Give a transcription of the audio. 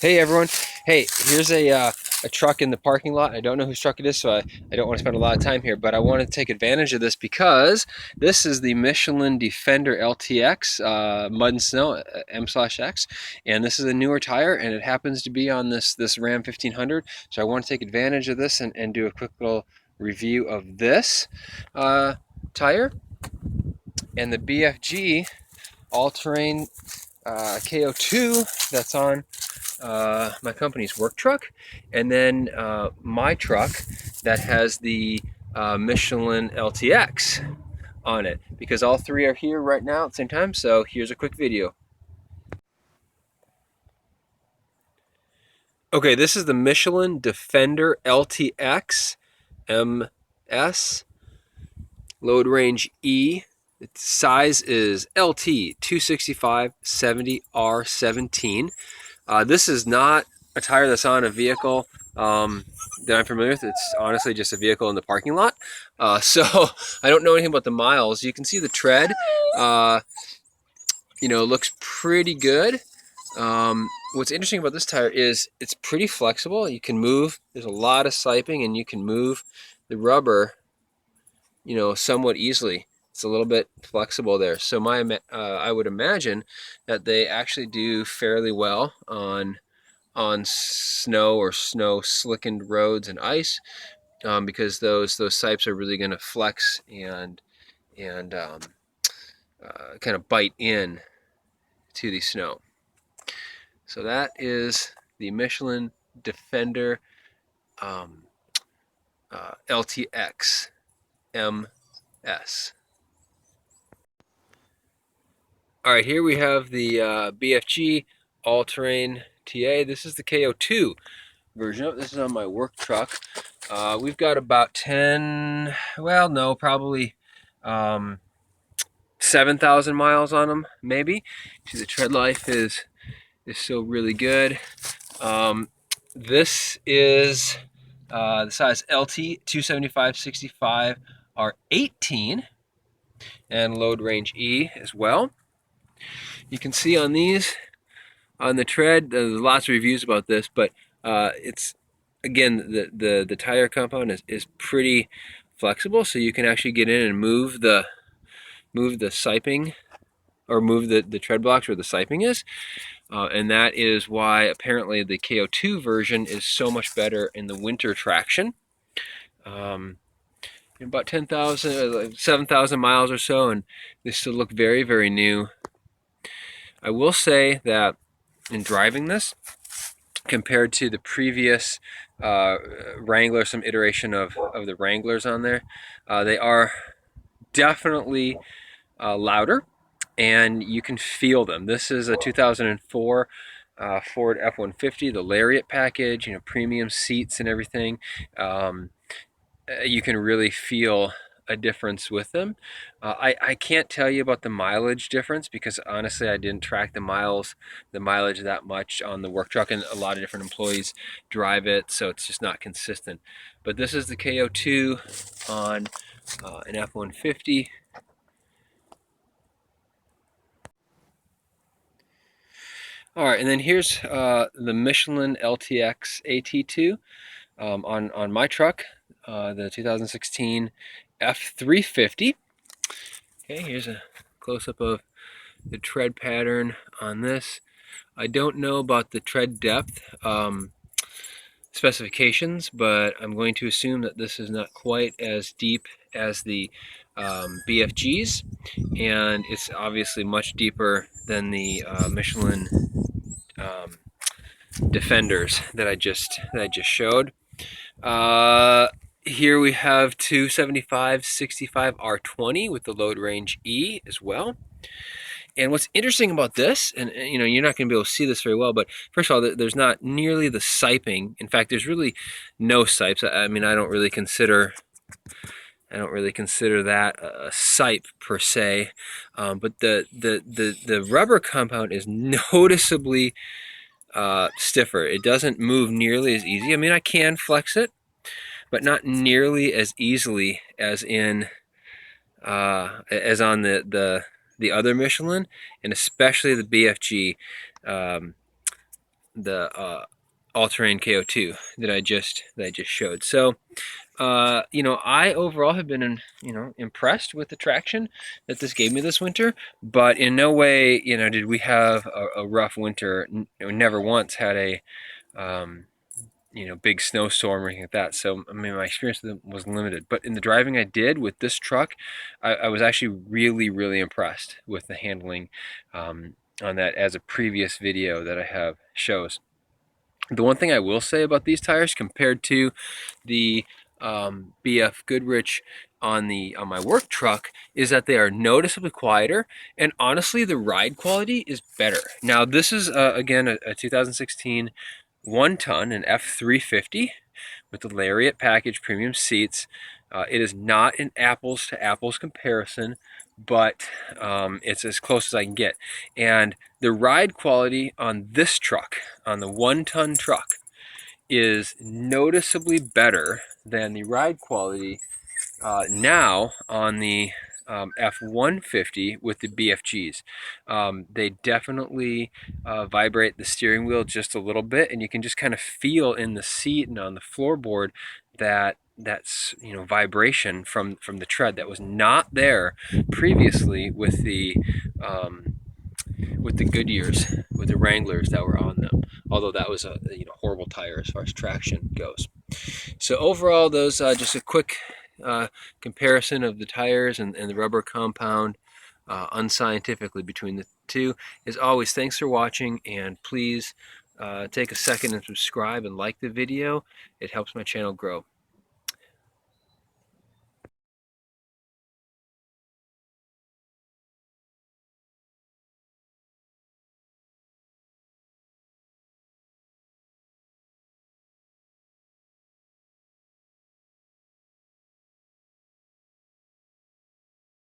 Hey everyone. Hey, here's a truck in the parking lot. I don't know whose truck it is, so I don't want to spend a lot of time here, but I want to take advantage of this because this is the Michelin Defender LTX Mud and Snow M/X, and this is a newer tire, and it happens to be on this Ram 1500, so I want to take advantage of this and do a quick little review of this tire and the BFG All Terrain KO2 that's on my company's work truck, and then my truck that has the Michelin LTX on it, because all three are here right now at the same time. So here's a quick video. Okay, this is the Michelin Defender LTX m+s, load range E. Its size is LT 265/70R17. This is not a tire that's on a vehicle that I'm familiar with. It's honestly just a vehicle in the parking lot. So I don't know anything about the miles. You can see the tread, looks pretty good. What's interesting about this tire is it's pretty flexible. You can move, there's a lot of siping, and you can move the rubber, somewhat easily. It's a little bit flexible there. So I would imagine that they actually do fairly well on snow or snow slickened roads and ice, because those sipes are really going to flex and kind of bite in to the snow. So that is the Michelin Defender LTX m+s. All right, here we have the BFG All Terrain TA. This is the KO2 version of it. This is on my work truck. We've got about 10, well, no, probably 7,000 miles on them, maybe. See, the tread life is still really good. This is the size LT 275/65R18 and load range E as well. You can see on these, on the tread, there's lots of reviews about this, but it's, again, the tire compound is pretty flexible, so you can actually get in and move the siping, or move the tread blocks where the siping is, and that is why apparently the KO2 version is so much better in the winter traction. About 10,000, 7,000 miles or so, and they still look very, very new. I will say that in driving this, compared to the previous Wrangler, some iteration of the Wranglers on there, they are definitely louder, and you can feel them. This is a 2004 Ford F-150, the Lariat package, premium seats and everything. You can really feel a difference with them. I can't tell you about the mileage difference, because honestly I didn't track the mileage that much on the work truck, and a lot of different employees drive it, so it's just not consistent. But this is the KO2 on an F-150. All right, and then here's the Michelin LTX AT2 on my truck, the 2016 F350. Okay, here's a close-up of the tread pattern on this. I don't know about the tread depth specifications, but I'm going to assume that this is not quite as deep as the BFGs, and it's obviously much deeper than the Michelin Defenders that I just showed. Here we have 275/65R20 with the load range E as well. And what's interesting about this, and you're not going to be able to see this very well, but first of all, there's not nearly the siping. In fact, there's really no sipes. I mean, I don't really consider that a sipe per se, but the rubber compound is noticeably stiffer. It doesn't move nearly as easy. I mean, I can flex it, but not nearly as easily as on the other Michelin, and especially the BFG. All Terrain KO2 that I just showed. So I overall have been impressed with the traction that this gave me this winter, but in no way did we have a rough winter. Never once had a big snowstorm or anything like that. So I mean, my experience with it was limited. But in the driving I did with this truck, I was actually really, really impressed with the handling on that, as a previous video that I have shows. The one thing I will say about these tires compared to the BF Goodrich on my work truck is that they are noticeably quieter, and honestly the ride quality is better. Now this is again a 2016 1-ton, an F350 with the Lariat package premium seats. It is not an apples to apples comparison, but it's as close as I can get. And the ride quality on this truck, on the 1-ton truck, is noticeably better than the ride quality now on the F-150 with the BFGs. They definitely vibrate the steering wheel just a little bit, and you can just kind of feel in the seat and on the floorboard that's vibration from the tread that was not there previously with the Goodyears, with the Wranglers that were on them. Although that was a horrible tire as far as traction goes. So overall, those just a quick comparison of the tires and the rubber compound unscientifically between the two. As always, thanks for watching, and please take a second and subscribe and like the video. It helps my channel grow.